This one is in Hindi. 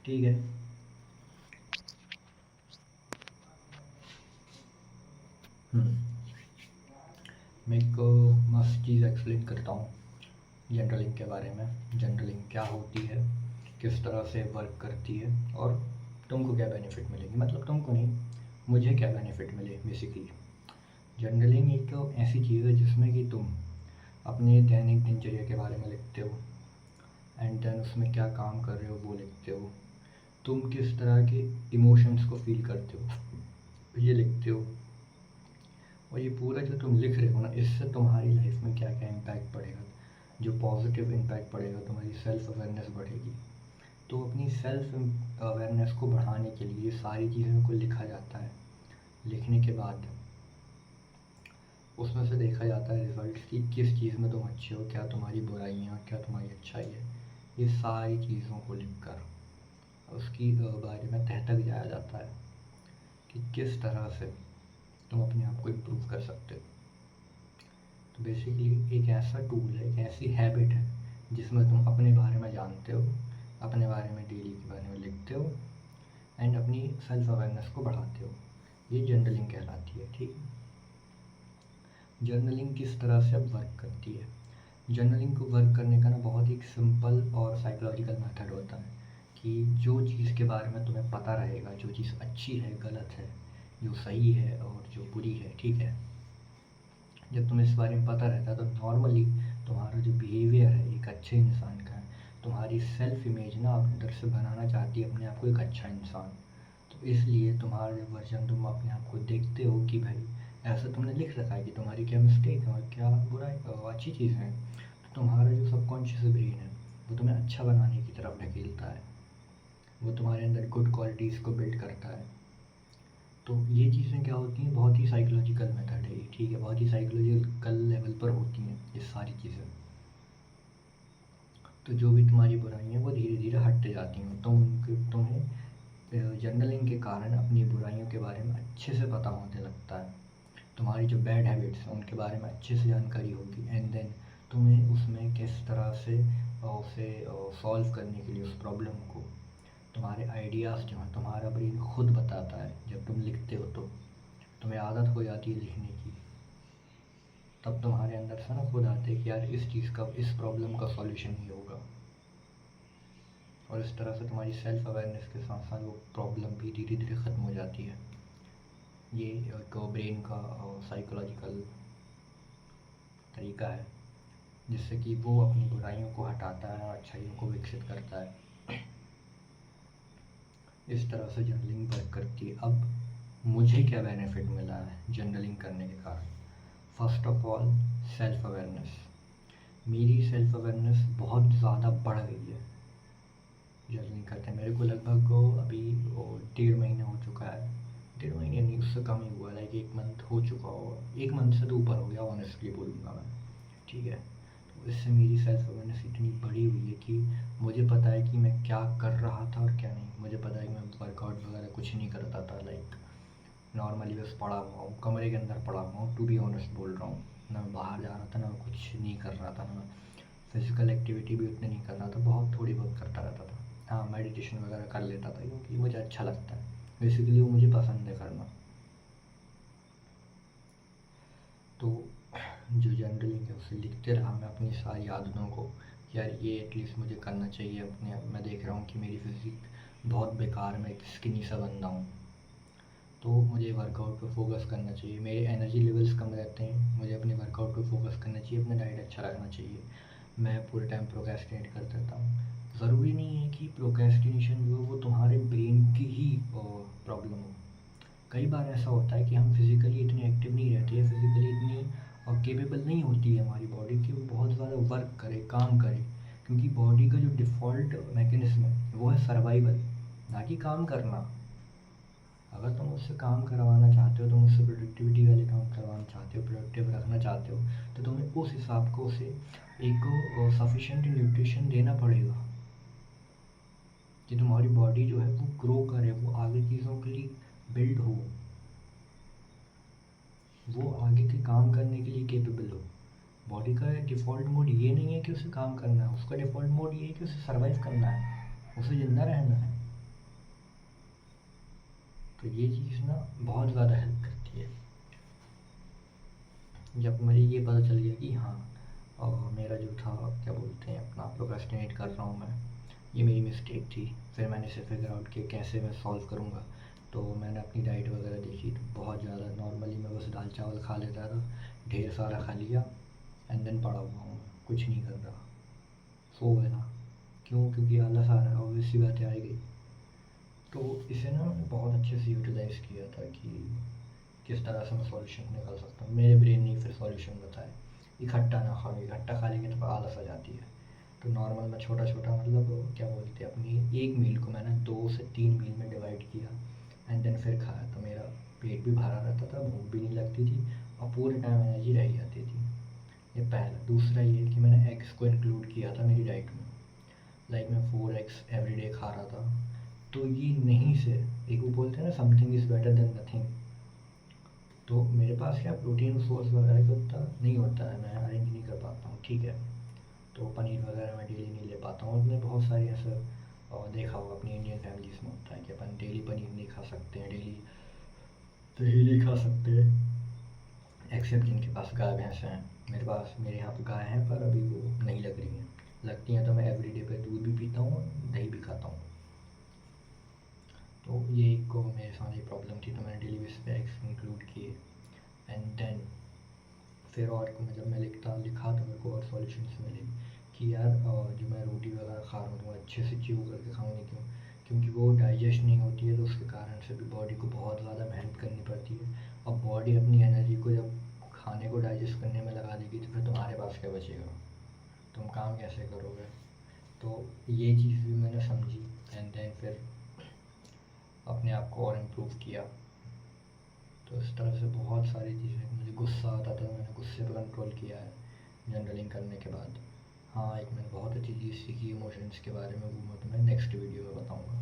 ठीक है। मैं एक मस्त चीज़ एक्सप्लेन करता हूँ जर्नलिंग के बारे में। जर्नलिंग क्या होती है, किस तरह से वर्क करती है और तुमको क्या बेनिफिट मिलेंगे, मतलब तुमको नहीं, मुझे क्या बेनिफिट मिले बेसिकली। जर्नलिंग एक ऐसी चीज़ है जिसमें कि तुम अपने दैनिक दिनचर्या के बारे में लिखते हो एंड देन उसमें क्या काम कर रहे हो वो लिखते हो। तुम किस तरह के इमोशंस को फील करते हो ये लिखते हो। और ये पूरा जो तुम लिख रहे हो ना, इससे तुम्हारी लाइफ में क्या क्या इम्पैक्ट पड़ेगा, जो पॉजिटिव इम्पैक्ट पड़ेगा, तुम्हारी सेल्फ अवेयरनेस बढ़ेगी। तो अपनी सेल्फ अवेयरनेस को बढ़ाने के लिए ये सारी चीज़ों को लिखा जाता है। लिखने के बाद उसमें से देखा जाता है रिज़ल्ट कि किस चीज़ में तुम अच्छे हो, क्या तुम्हारी बुराइयाँ, क्या तुम्हारी अच्छाई है। ये सारी चीज़ों को लिखकर उसकी बारे में तह तक जाया जाता है कि किस तरह से तुम अपने आप को इम्प्रूव कर सकते हो। तो बेसिकली एक ऐसा टूल है, एक ऐसी हैबिट है जिसमें तुम अपने बारे में जानते हो, अपने बारे में डेली के बारे में लिखते हो एंड अपनी सेल्फ अवेयरनेस को बढ़ाते हो। ये जर्नलिंग कहलाती है। ठीक है। जर्नलिंग किस तरह से अब वर्क करती है। जर्नलिंग को वर्क करने का ना बहुत ही सिंपल और साइकोलॉजिकल मेथड होता है कि जो चीज़ के बारे में तुम्हें पता रहेगा, जो चीज़ अच्छी है, गलत है, जो सही है और जो बुरी है, ठीक है, जब तुम्हें इस बारे में पता रहता है तो नॉर्मली तुम्हारा जो बिहेवियर है एक अच्छे इंसान का है। तुम्हारी सेल्फ इमेज ना अंदर से बनाना चाहती है अपने आप को एक अच्छा इंसान। तो इसलिए तुम्हारा जो वर्जन तुम अपने आप को देखते हो कि भाई ऐसा तुमने लिख रखा है कि तुम्हारी क्या मिस्टेक है और क्या बुराई अच्छी चीज़ है। तो तुम्हारा जो सबकॉन्शियस ब्रेन है वो तुम्हें अच्छा बनाने की तरफ ढकेलता है, वो तुम्हारे अंदर गुड क्वालिटीज़ को बिल्ड करता है। तो ये चीज़ें क्या होती हैं, बहुत ही साइकोलॉजिकल मेथड है ये, ठीक है, बहुत ही साइकोलॉजिकल लेवल पर होती हैं ये सारी चीज़ें। तो जो भी तुम्हारी बुराई है वो धीरे धीरे हटते जाती हैं। तुम्हें जर्नलिंग के कारण अपनी बुराइयों के बारे में अच्छे से पता होने लगता है। तुम्हारी जो बैड हैबिट्स हैं उनके बारे में अच्छे से जानकारी होगी एंड देन तुम्हें उसमें किस तरह से उसे सॉल्व करने के लिए उस प्रॉब्लम को तुम्हारे आइडियाज़ जो हैं तुम्हारा ब्रेन खुद बताता है। जब तुम लिखते हो तो तुम्हें आदत हो जाती है लिखने की, तब तुम्हारे अंदर से ना खुद आते हैं कि यार इस चीज़ का, इस प्रॉब्लम का सॉल्यूशन ये होगा। और इस तरह से तुम्हारी सेल्फ अवेयरनेस के साथ साथ वो प्रॉब्लम भी धीरे धीरे ख़त्म हो जाती है। ये एक ब्रेन का साइकोलॉजिकल तरीका है जिससे कि वो अपनी बुराइयों को हटाता है और अच्छाइयों को विकसित करता है। इस तरह से जर्नलिंग वर्क करती है। अब मुझे क्या बेनिफिट मिला है जर्नलिंग करने के कारण। First of all self awareness. मेरी सेल्फ अवेयरनेस बहुत ज़्यादा बढ़ गई है जर्नलिंग करते हैं। मेरे को लगभग अभी 1.5 महीने हो चुका है, 1.5 महीने नहीं, उससे कम ही हुआ, लाइक 1 मंथ हो चुका होगा, 1 मंथ से तो ऊपर हो गया ऑनेस्टली बोलूँगा मैं। ठीक है। तो इससे मेरी सेल्फ अवेयरनेस इतनी बड़ी हुई है कि मुझे पता है कि मैं क्या कर रहा था और क्या नहीं। मुझे पता है कि मैं वर्कआउट वगैरह कुछ नहीं करता था, लाइक नॉर्मली बस पड़ा हुआ हूँ, कमरे के अंदर पड़ा हुआ हूँ, टू बी ऑनेस्ट बोल रहा हूँ। ना मैं बाहर जा रहा था, ना मैं कुछ नहीं कर रहा था, ना मैं फिज़िकल एक्टिविटी भी उतनी नहीं कर रहा था, बहुत थोड़ी बहुत करता रहता था। हाँ, मेडिटेशन वगैरह कर लेता था क्योंकि मुझे अच्छा लगता है, बेसिकली वो मुझे पसंद है करना। तो जो जर्नलिंग है उसे लिखते रहा मैं अपनी सारी आदतों को, यार ये एटलीस्ट मुझे करना चाहिए। अपने मैं देख रहा हूँ कि मेरी फिज़िक बहुत बेकार, मैं एक स्किनी सा बंदा हूँ, तो मुझे वर्कआउट पे फोकस करना चाहिए। मेरे एनर्जी लेवल्स कम रहते हैं, मुझे अपने वर्कआउट पे फोकस करना चाहिए, अपना डाइट अच्छा रखना चाहिए। मैं पूरे टाइम प्रोक्रेस्टिनेट कर देता हूँ। ज़रूरी नहीं है कि प्रोक्रेस्टिनेशन जो है वो तुम्हारे ब्रेन की ही प्रॉब्लम हो। कई बार ऐसा होता है कि हम फिज़िकली इतने एक्टिव नहीं रहते हैं, फिज़िकली इतनी केपेबल नहीं होती है हमारी बॉडी कि वो बहुत ज़्यादा वर्क करे, काम करे। क्योंकि बॉडी का जो डिफ़ॉल्ट मैकेनिज़्म है वो है सर्वाइवल, ना कि काम करना। अगर तुम उससे काम करवाना चाहते हो, तुम उससे प्रोडक्टिविटी वाले काम करवाना चाहते हो, प्रोडक्टिव रखना चाहते हो, तो तुम्हें उस हिसाब को उसे एक सफिशिएंट न्यूट्रिशन देना पड़ेगा कि तुम्हारी बॉडी जो है वो ग्रो करे, वो आगे चीज़ों के लिए बिल्ड हो, वो आगे के काम करने के लिए केपेबल हो। बॉडी का डिफ़ॉल्ट मोड ये नहीं है कि उसे काम करना है, उसका डिफ़ॉल्ट मोड ये है कि उसे सर्वाइव करना है, उसे ज़िंदा रहना है। तो ये चीज़ ना बहुत ज़्यादा हेल्प करती है। जब मुझे ये पता चल गया कि हाँ, मेरा जो था क्या बोलते हैं अपना प्रोक्रेस्टिनेट कर रहा हूँ मैं, ये मेरी मिस्टेक थी। फिर मैंने इसे फिगर आउट किया कैसे मैं सॉल्व करूँगा। तो मैंने अपनी डाइट वगैरह देखी, तो बहुत ज़्यादा नॉर्मली मैं बस दाल चावल खा लेता था, ढेर सारा खा लिया, एंड देन पड़ा हुआ हूँ, कुछ नहीं कर रहा, सो गया। क्यों? क्योंकि आलस आ रहा है, ऑब्वियस सी बातें आएगी। तो इसे ना मैंने बहुत अच्छे से यूटिलाइज़ किया था कि किस तरह से मैं सॉल्यूशन निकाल सकता हूँ। मेरे ब्रेन ने फिर सॉल्यूशन बताया, इकट्ठा ना खाओ, इकट्ठा खा लेंगे तो आलस आ जाती है। तो नॉर्मल मैं छोटा छोटा मतलब क्या बोलते हैं अपनी एक मील को मैंने 2 से 3 मील में डिवाइड किया, एंड देन फिर खाया। तो मेरा पेट भी भरा रहता था, भूख भी नहीं लगती थी, और पूरे टाइम एनर्जी रह जाती थी। ये पहला। दूसरा ये कि मैंने एग्स को इंक्लूड किया था मेरी डाइट में। लाइक मैं 4 एग्स एवरी डे खा रहा था। तो ये नहीं से एक वो बोलते हैं ना, something is better than nothing. तो मेरे पास क्या प्रोटीन सोर्स वगैरह का उतना नहीं होता है, मैं अरेंज नहीं कर पाता हूँ, ठीक है। तो पनीर वगैरह मैं डेली नहीं ले पाता हूँ। उसमें बहुत सारी ऐसा देखा होगा अपनी इंडियन फैमिलीज़ में होता है कि अपन डेली पनीर नहीं खा सकते हैं, डेली दही नहीं खा सकते, एक्सेप्ट जिनके पास गाय भैंस हैं। मेरे यहाँ पे गाय हैं, पर अभी वो नहीं लग रही हैं। लगती हैं तो मैं एवरीडे पे दूध भी पीता हूँ, दही भी खाता हूँ। तो ये एक को मेरे साथ ये प्रॉब्लम थी, तो मैंने डेली बेसिस पे एग्स इंक्लूड किए। एंड देन फिर और को जब मैं लिखा तो मेरे को और सॉल्यूशंस मिले कि यार जो मैं रोटी वगैरह खा रहा हूँ तो मैं अच्छे से च्यू करके खाऊँ, नहीं क्यों? क्योंकि वो डाइजेस्ट नहीं होती है, तो उसके कारण से भी बॉडी को बहुत ज़्यादा मेहनत करनी पड़ती है। और बॉडी अपनी एनर्जी को जब खाने को डाइजेस्ट करने में लगा देगी, तो फिर तुम्हारे पास क्या बचेगा, तुम काम कैसे करोगे? तो ये चीज़ भी मैंने समझी, एंड देन फिर अपने आप को और इम्प्रूव किया। तो इस तरह से बहुत सारी चीज़ें, मुझे गुस्सा आता था, मैंने गुस्से पर कंट्रोल किया है जर्नलिंग करने के बाद। हाँ, एक मैंने बहुत अच्छी चीज़ सीखी इमोशंस के बारे में, वो मैं तुम्हें नेक्स्ट वीडियो में बताऊँगा।